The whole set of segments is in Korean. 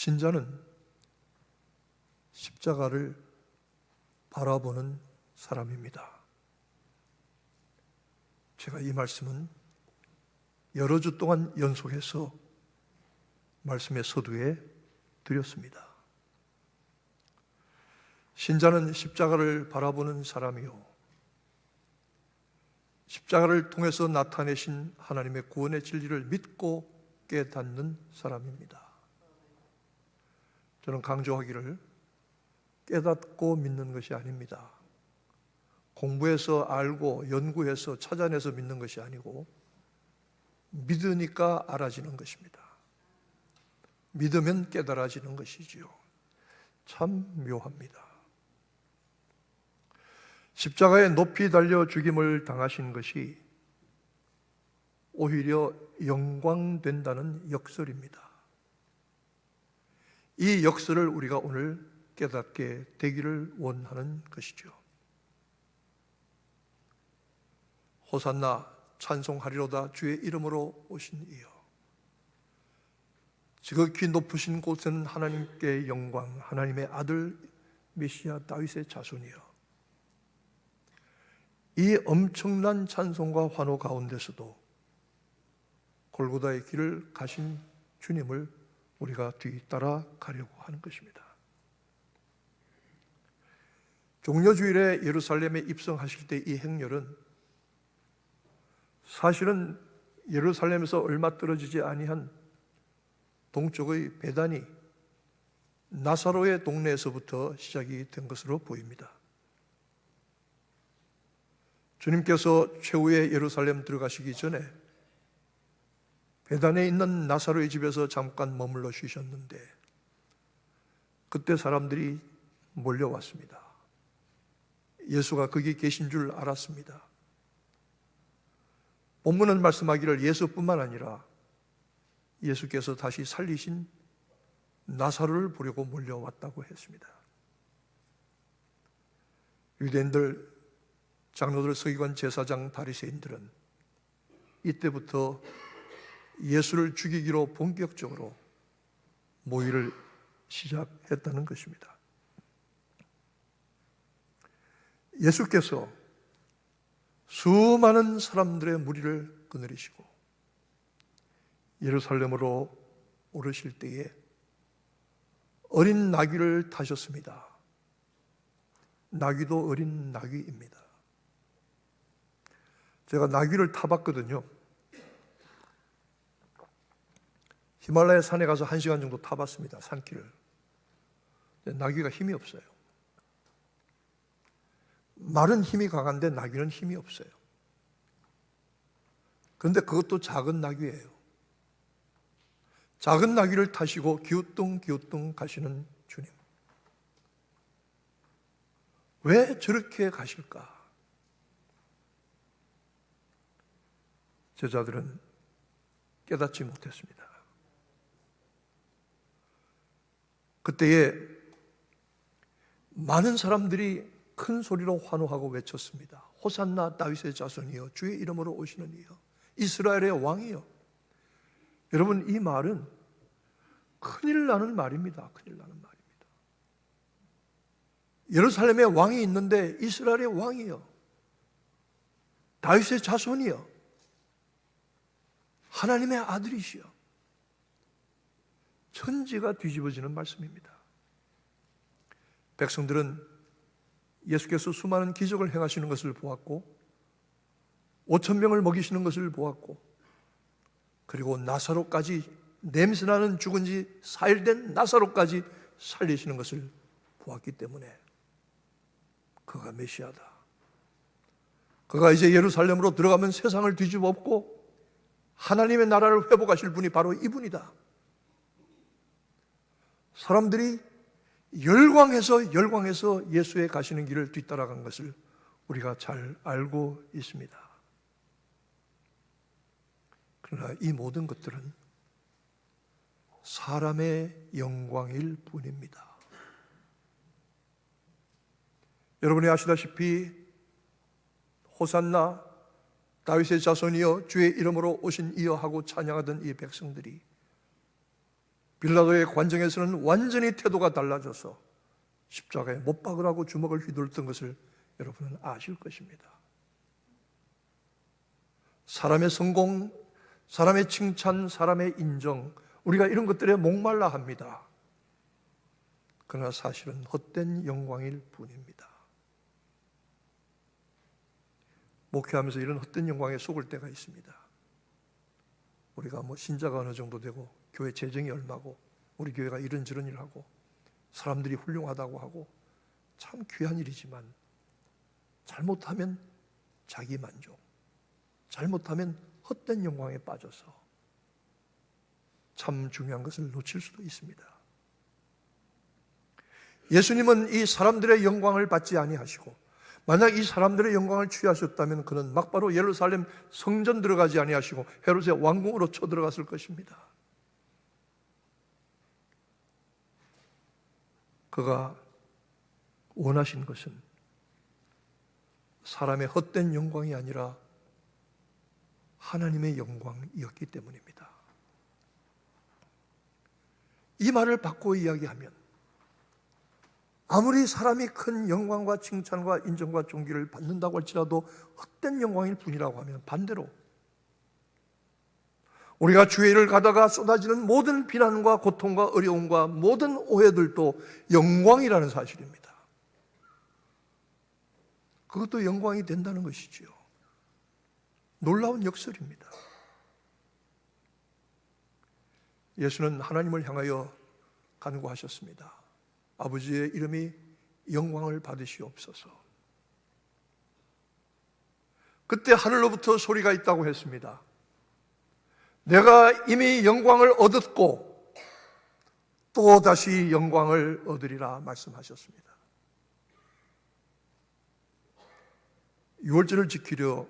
신자는 십자가를 바라보는 사람입니다. 제가 이 말씀은 여러 주 동안 연속해서 말씀의 서두에 드렸습니다. 신자는 십자가를 바라보는 사람이요, 십자가를 통해서 나타내신 하나님의 구원의 진리를 믿고 깨닫는 사람입니다. 저는 강조하기를 깨닫고 믿는 것이 아닙니다. 공부해서 알고 연구해서 찾아내서 믿는 것이 아니고 믿으니까 알아지는 것입니다. 믿으면 깨달아지는 것이지요. 참 묘합니다. 십자가에 높이 달려 죽임을 당하신 것이 오히려 영광된다는 역설입니다. 이 역설을 우리가 오늘 깨닫게 되기를 원하는 것이죠. 호산나 찬송하리로다 주의 이름으로 오신 이여, 지극히 높으신 곳에는 하나님께 영광, 하나님의 아들 메시아 다윗의 자손이여. 이 엄청난 찬송과 환호 가운데서도 골고다의 길을 가신 주님을 우리가 뒤따라 가려고 하는 것입니다. 종려주일에 예루살렘에 입성하실 때 이 행렬은 사실은 예루살렘에서 얼마 떨어지지 아니한 동쪽의 베다니 나사로의 동네에서부터 시작이 된 것으로 보입니다. 주님께서 최후의 예루살렘 들어가시기 전에 베단에 있는 나사로의 집에서 잠깐 머물러 쉬셨는데 그때 사람들이 몰려왔습니다. 예수가 거기 계신 줄 알았습니다. 본문은 말씀하기를 예수뿐만 아니라 예수께서 다시 살리신 나사로를 보려고 몰려왔다고 했습니다. 유대인들, 장로들, 서기관, 제사장, 바리새인들은 이때부터 예수를 죽이기로 본격적으로 모의를 시작했다는 것입니다. 예수께서 수많은 사람들의 무리를 거느리시고 예루살렘으로 오르실 때에 어린 나귀를 타셨습니다. 나귀도 어린 나귀입니다. 제가 나귀를 타봤거든요. 히말라야 산에 가서 1시간 정도 타봤습니다. 산길을. 나귀가 힘이 없어요. 말은 힘이 강한데 나귀는 힘이 없어요. 그런데 그것도 작은 나귀예요. 작은 나귀를 타시고 기우뚱기우뚱 가시는 주님. 왜 저렇게 가실까? 제자들은 깨닫지 못했습니다. 그때에 많은 사람들이 큰 소리로 환호하고 외쳤습니다. 호산나 다윗의 자손이여, 주의 이름으로 오시는 이여, 이스라엘의 왕이여. 여러분, 이 말은 큰일 나는 말입니다. 큰일 나는 말입니다. 예루살렘에 왕이 있는데 이스라엘의 왕이여, 다윗의 자손이여, 하나님의 아들이시여. 천지가 뒤집어지는 말씀입니다. 백성들은 예수께서 수많은 기적을 행하시는 것을 보았고 5,000명을 먹이시는 것을 보았고 그리고 나사로까지, 냄새나는 죽은 지 4일 된 나사로까지 살리시는 것을 보았기 때문에 그가 메시아다, 그가 이제 예루살렘으로 들어가면 세상을 뒤집어 엎고 하나님의 나라를 회복하실 분이 바로 이분이다. 사람들이 열광해서 예수의 가시는 길을 뒤따라간 것을 우리가 잘 알고 있습니다. 그러나 이 모든 것들은 사람의 영광일 뿐입니다. 여러분이 아시다시피 호산나 다윗의 자손이여, 주의 이름으로 오신 이여 하고 찬양하던 이 백성들이 빌라도의 관정에서는 완전히 태도가 달라져서 십자가에 못 박으라고 주먹을 휘둘렀던 것을 여러분은 아실 것입니다. 사람의 성공, 사람의 칭찬, 사람의 인정, 우리가 이런 것들에 목말라 합니다. 그러나 사실은 헛된 영광일 뿐입니다. 목회하면서 이런 헛된 영광에 속을 때가 있습니다. 우리가 신자가 어느 정도 되고 교회 재정이 얼마고 우리 교회가 이런저런 일을 하고 사람들이 훌륭하다고 하고 참 귀한 일이지만 잘못하면 자기 만족, 잘못하면 헛된 영광에 빠져서 참 중요한 것을 놓칠 수도 있습니다. 예수님은 이 사람들의 영광을 받지 아니하시고 만약 이 사람들의 영광을 취하셨다면 그는 막바로 예루살렘 성전 들어가지 아니하시고 헤롯의 왕궁으로 쳐들어갔을 것입니다. 그가 원하신 것은 사람의 헛된 영광이 아니라 하나님의 영광이었기 때문입니다. 이 말을 바꾸어 이야기하면 아무리 사람이 큰 영광과 칭찬과 인정과 존귀를 받는다고 할지라도 헛된 영광일 뿐이라고 하면 반대로 우리가 주의 일을 가다가 쏟아지는 모든 비난과 고통과 어려움과 모든 오해들도 영광이라는 사실입니다. 그것도 영광이 된다는 것이지요. 놀라운 역설입니다. 예수는 하나님을 향하여 간구하셨습니다. 아버지의 이름이 영광을 받으시옵소서. 그때 하늘로부터 소리가 있다고 했습니다. 내가 이미 영광을 얻었고 또 다시 영광을 얻으리라 말씀하셨습니다. 유월절을 지키려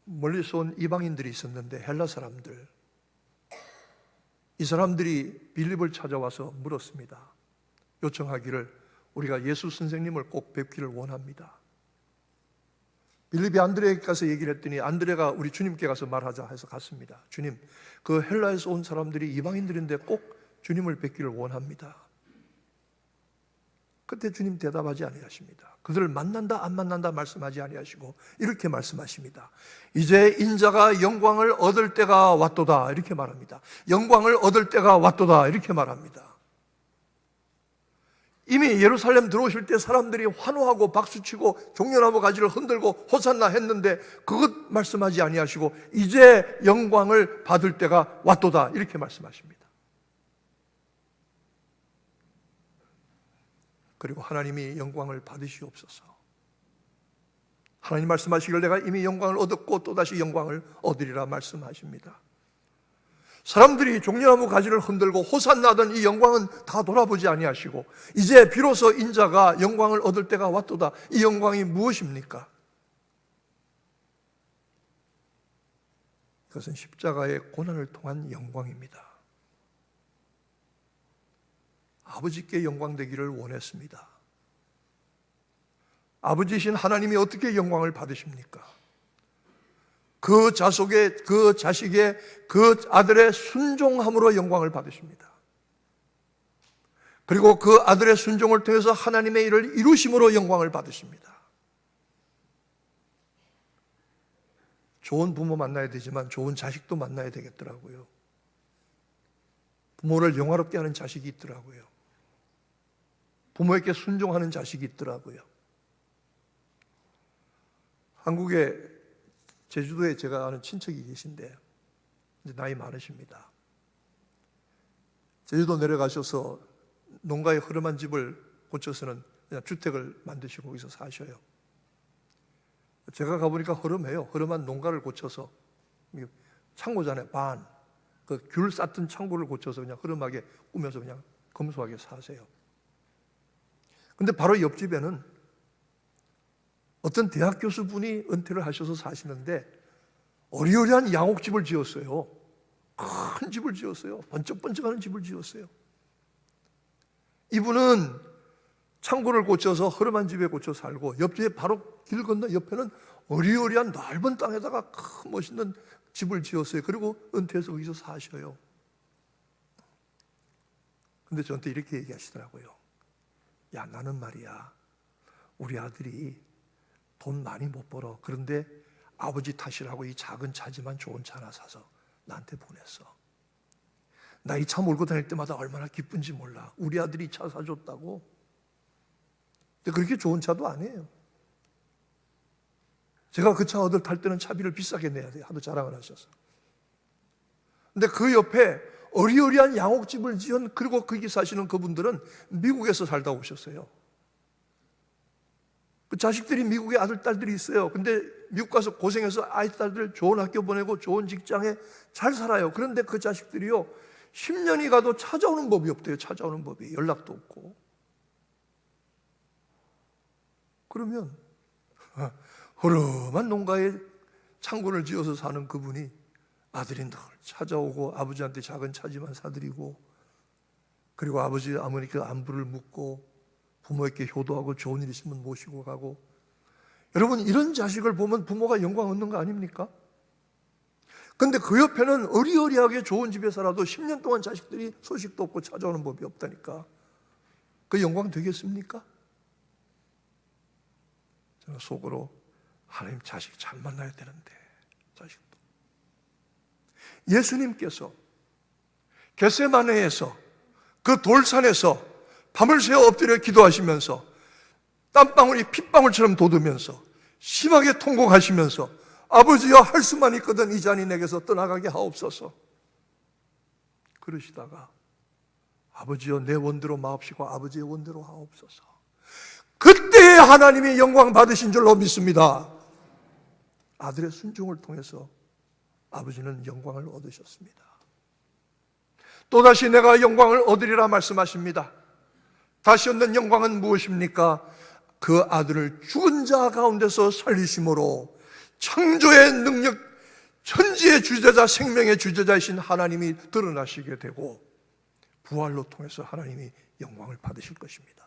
멀리서 온 이방인들이 있었는데 헬라 사람들, 이 사람들이 빌립을 찾아와서 물었습니다. 요청하기를 우리가 예수 선생님을 꼭 뵙기를 원합니다. 빌립이 안드레에게 가서 얘기를 했더니 안드레가 우리 주님께 가서 말하자 해서 갔습니다. 주님, 그 헬라에서 온 사람들이 이방인들인데 꼭 주님을 뵙기를 원합니다. 그때 주님 대답하지 아니하십니다. 그들을 만난다 안 만난다 말씀하지 아니하시고 이렇게 말씀하십니다. 이제 인자가 영광을 얻을 때가 왔도다 이렇게 말합니다. 영광을 얻을 때가 왔도다 이렇게 말합니다. 이미 예루살렘 들어오실 때 사람들이 환호하고 박수치고 종려나무 가지를 흔들고 호산나 했는데 그것 말씀하지 아니하시고 이제 영광을 받을 때가 왔도다 이렇게 말씀하십니다. 그리고 하나님이 영광을 받으시옵소서. 하나님 말씀하시길 내가 이미 영광을 얻었고 또다시 영광을 얻으리라 말씀하십니다. 사람들이 종려나무 가지를 흔들고 호산나던 이 영광은 다 돌아보지 아니하시고 이제 비로소 인자가 영광을 얻을 때가 왔도다. 이 영광이 무엇입니까? 그것은 십자가의 고난을 통한 영광입니다. 아버지께 영광되기를 원했습니다. 아버지이신 하나님이 어떻게 영광을 받으십니까? 그 자식의 그 아들의 순종함으로 영광을 받으십니다. 그리고 그 아들의 순종을 통해서 하나님의 일을 이루심으로 영광을 받으십니다. 좋은 부모 만나야 되지만 좋은 자식도 만나야 되겠더라고요. 부모를 영화롭게 하는 자식이 있더라고요. 부모에게 순종하는 자식이 있더라고요. 한국에 제주도에 제가 아는 친척이 계신데 이제 나이 많으십니다. 제주도 내려가셔서 농가에 허름한 집을 고쳐서는 그냥 주택을 만드시고 거기서 사셔요. 제가 가보니까 허름해요. 허름한 농가를 고쳐서 창고잖아요. 그 귤 쌓던 창고를 고쳐서 그냥 허름하게 꾸며서 그냥 검소하게 사세요. 근데 바로 옆집에는 어떤 대학 교수분이 은퇴를 하셔서 사시는데 어리어리한 양옥집을 지었어요. 큰 집을 지었어요. 번쩍번쩍하는 집을 지었어요. 이분은 창고를 고쳐서 허름한 집에 고쳐 살고 옆집에 바로 길 건너 옆에는 어리어리한 넓은 땅에다가 큰 멋있는 집을 지었어요. 그리고 은퇴해서 거기서 사셔요. 근데 저한테 이렇게 얘기하시더라고요. 야, 나는 말이야, 우리 아들이 돈 많이 못 벌어. 그런데 아버지 탓이라고 이 작은 차지만 좋은 차 하나 사서 나한테 보냈어. 나 이 차 몰고 다닐 때마다 얼마나 기쁜지 몰라. 우리 아들이 차 사줬다고. 근데 그렇게 좋은 차도 아니에요. 제가 그 차 얻을 탈 때는 차비를 비싸게 내야 돼요. 하도 자랑을 하셔서. 근데 그 옆에 어리어리한 양옥집을 지은, 그리고 거기 사시는 그분들은 미국에서 살다 오셨어요. 그 자식들이 미국에 아들, 딸들이 있어요. 근데 미국 가서 고생해서 아이, 딸들 좋은 학교 보내고 좋은 직장에 잘 살아요. 그런데 그 자식들이요, 10년이 가도 찾아오는 법이 없대요. 찾아오는 법이. 연락도 없고. 그러면 허름한 농가에 창고를 지어서 사는 그분이 아들이 늘 찾아오고 아버지한테 작은 차지만 사드리고, 그리고 아버지, 어머니 그 안부를 묻고 부모에게 효도하고 좋은 일 있으면 모시고 가고. 여러분, 이런 자식을 보면 부모가 영광 얻는 거 아닙니까? 근데 그 옆에는 어리어리하게 좋은 집에 살아도 10년 동안 자식들이 소식도 없고 찾아오는 법이 없다니까. 그 영광 되겠습니까? 저는 속으로 하나님, 자식 잘 만나야 되는데, 자식도. 예수님께서 겟세마네에서 그 돌산에서 밤을 새워 엎드려 기도하시면서 땀방울이 핏방울처럼 돋으면서 심하게 통곡하시면서 아버지여, 할 수만 있거든 이 잔이 내게서 떠나가게 하옵소서. 그러시다가 아버지여, 내 원대로 마옵시고 아버지의 원대로 하옵소서. 그때 하나님이 영광 받으신 줄로 믿습니다. 아들의 순종을 통해서 아버지는 영광을 얻으셨습니다. 또다시 내가 영광을 얻으리라 말씀하십니다. 다시 얻는 영광은 무엇입니까? 그 아들을 죽은 자 가운데서 살리심으로 창조의 능력, 천지의 주제자, 생명의 주제자이신 하나님이 드러나시게 되고, 부활로 통해서 하나님이 영광을 받으실 것입니다.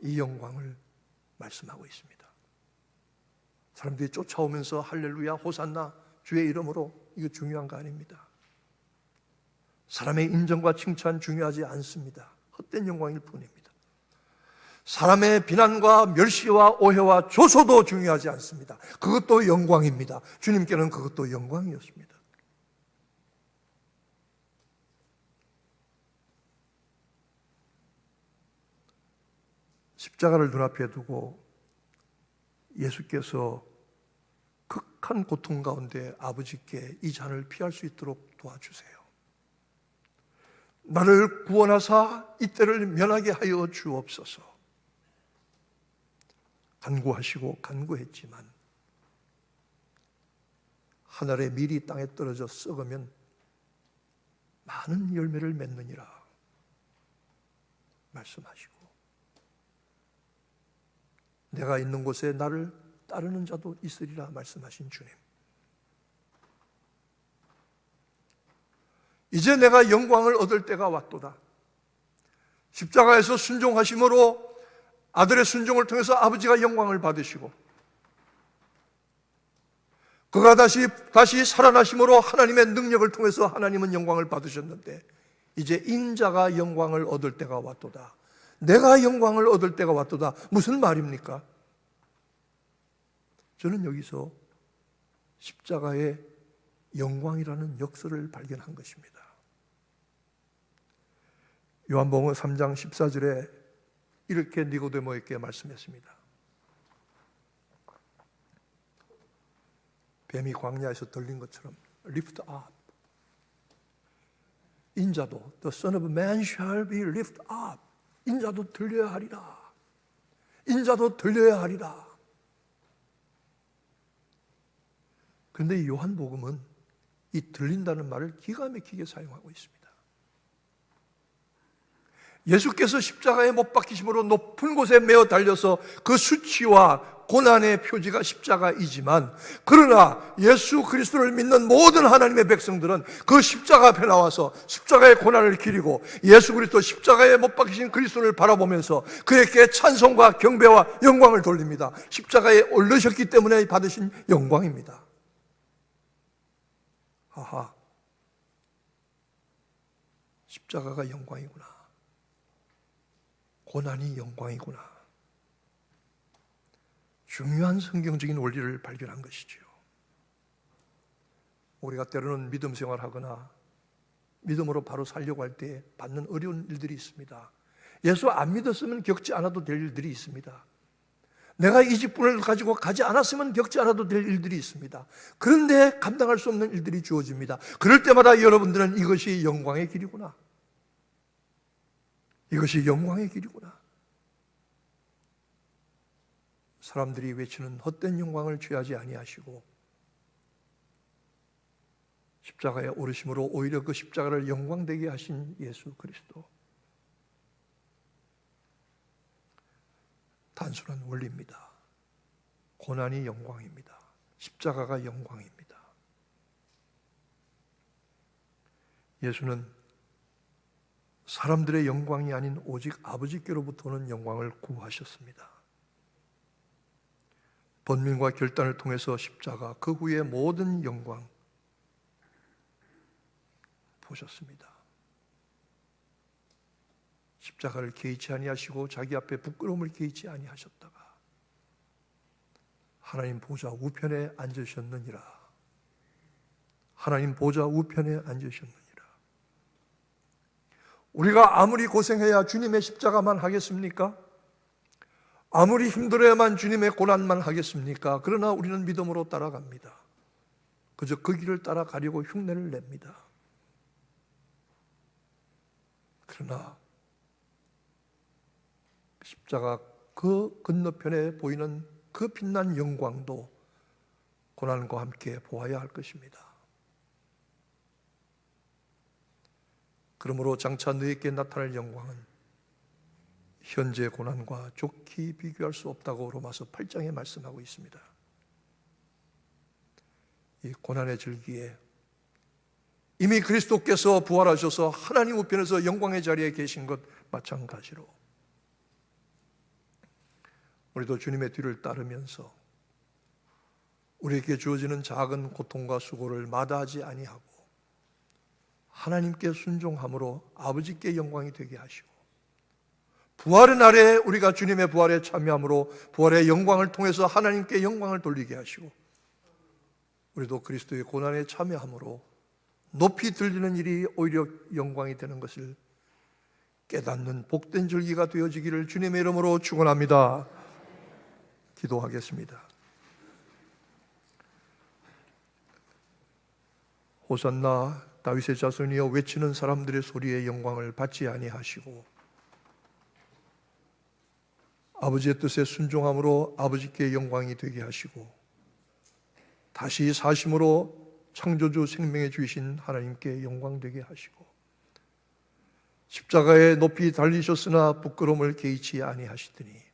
이 영광을 말씀하고 있습니다. 사람들이 쫓아오면서 할렐루야, 호산나, 주의 이름으로, 이거 중요한 거 아닙니다. 사람의 인정과 칭찬 중요하지 않습니다. 헛된 영광일 뿐입니다. 사람의 비난과 멸시와 오해와 조소도 중요하지 않습니다. 그것도 영광입니다. 주님께는 그것도 영광이었습니다. 십자가를 눈앞에 두고 예수께서 극한 고통 가운데 아버지께 이 잔을 피할 수 있도록 도와주세요. 나를 구원하사 이 때를 면하게 하여 주옵소서. 간구하시고 간구했지만 하늘의 밀이 땅에 떨어져 썩으면 많은 열매를 맺느니라 말씀하시고, 내가 있는 곳에 나를 따르는 자도 있으리라 말씀하신 주님, 이제 내가 영광을 얻을 때가 왔도다. 십자가에서 순종하심으로 아들의 순종을 통해서 아버지가 영광을 받으시고, 그가 다시 살아나심으로 하나님의 능력을 통해서 하나님은 영광을 받으셨는데, 이제 인자가 영광을 얻을 때가 왔도다. 내가 영광을 얻을 때가 왔도다. 무슨 말입니까? 저는 여기서 십자가의 영광이라는 역설을 발견한 것입니다. 요한복음 3장 14절에 이렇게 니고데모에게 말씀했습니다. 뱀이 광야에서 들린 것처럼 lift up. 인자도 the son of man shall be lift up. 인자도 들려야 하리라. 인자도 들려야 하리라. 그런데 요한복음은 이 들린다는 말을 기가 막히게 사용하고 있습니다. 예수께서 십자가에 못 박히심으로 높은 곳에 메어 달려서 그 수치와 고난의 표지가 십자가이지만, 그러나 예수 그리스도를 믿는 모든 하나님의 백성들은 그 십자가 앞에 나와서 십자가의 고난을 기리고 예수 그리스도 십자가에 못 박히신 그리스도를 바라보면서 그에게 찬송과 경배와 영광을 돌립니다. 십자가에 올르셨기 때문에 받으신 영광입니다. 하하. 십자가가 영광이구나. 고난이 영광이구나. 중요한 성경적인 원리를 발견한 것이지요. 우리가 때로는 믿음 생활하거나 믿음으로 바로 살려고 할 때 받는 어려운 일들이 있습니다. 예수 안 믿었으면 겪지 않아도 될 일들이 있습니다. 내가 이 직분을 가지고 가지 않았으면 겪지 않아도 될 일들이 있습니다. 그런데 감당할 수 없는 일들이 주어집니다. 그럴 때마다 여러분들은 이것이 영광의 길이구나. 이것이 영광의 길이구나. 사람들이 외치는 헛된 영광을 취하지 아니하시고 십자가에 오르심으로 오히려 그 십자가를 영광되게 하신 예수 그리스도. 단순한 원리입니다. 고난이 영광입니다. 십자가가 영광입니다. 예수는 사람들의 영광이 아닌 오직 아버지께로부터 오는 영광을 구하셨습니다. 번민과 결단을 통해서 십자가, 그 후에 모든 영광 보셨습니다. 십자가를 개의치 아니하시고 자기 앞에 부끄러움을 개의치 아니하셨다가 하나님 보좌 우편에 앉으셨느니라. 하나님 보좌 우편에 앉으셨느니라. 우리가 아무리 고생해야 주님의 십자가만 하겠습니까? 아무리 힘들어야만 주님의 고난만 하겠습니까? 그러나 우리는 믿음으로 따라갑니다. 그저 그 길을 따라가려고 흉내를 냅니다. 그러나 십자가 그 건너편에 보이는 그 빛난 영광도 고난과 함께 보아야 할 것입니다. 그러므로 장차 너희에게 나타날 영광은 현재 고난과 좋게 비교할 수 없다고 로마서 8장에 말씀하고 있습니다. 이 고난의 절기에 이미 그리스도께서 부활하셔서 하나님 우편에서 영광의 자리에 계신 것 마찬가지로 우리도 주님의 뒤를 따르면서 우리에게 주어지는 작은 고통과 수고를 마다하지 아니하고 하나님께 순종함으로 아버지께 영광이 되게 하시고 부활의 날에 우리가 주님의 부활에 참여함으로 부활의 영광을 통해서 하나님께 영광을 돌리게 하시고 우리도 그리스도의 고난에 참여함으로 높이 들리는 일이 오히려 영광이 되는 것을 깨닫는 복된 절기가 되어지기를 주님의 이름으로 축원합니다. 기도하겠습니다. 호산나 다윗의 자손이여 외치는 사람들의 소리에 영광을 받지 아니하시고 아버지의 뜻에 순종함으로 아버지께 영광이 되게 하시고 다시 사심으로 창조주 생명의 주이신 하나님께 영광 되게 하시고 십자가에 높이 달리셨으나 부끄러움을 개의치 아니하시더니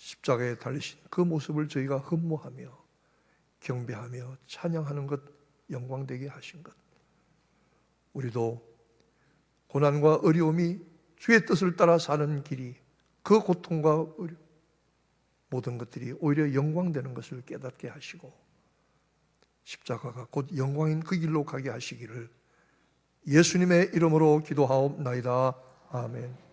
십자가에 달리신 그 모습을 저희가 흠모하며 경배하며 찬양하는 것, 영광되게 하신 것, 우리도 고난과 어려움이 주의 뜻을 따라 사는 길이 그 고통과 어려움 모든 것들이 오히려 영광되는 것을 깨닫게 하시고 십자가가 곧 영광인 그 길로 가게 하시기를 예수님의 이름으로 기도하옵나이다. 아멘.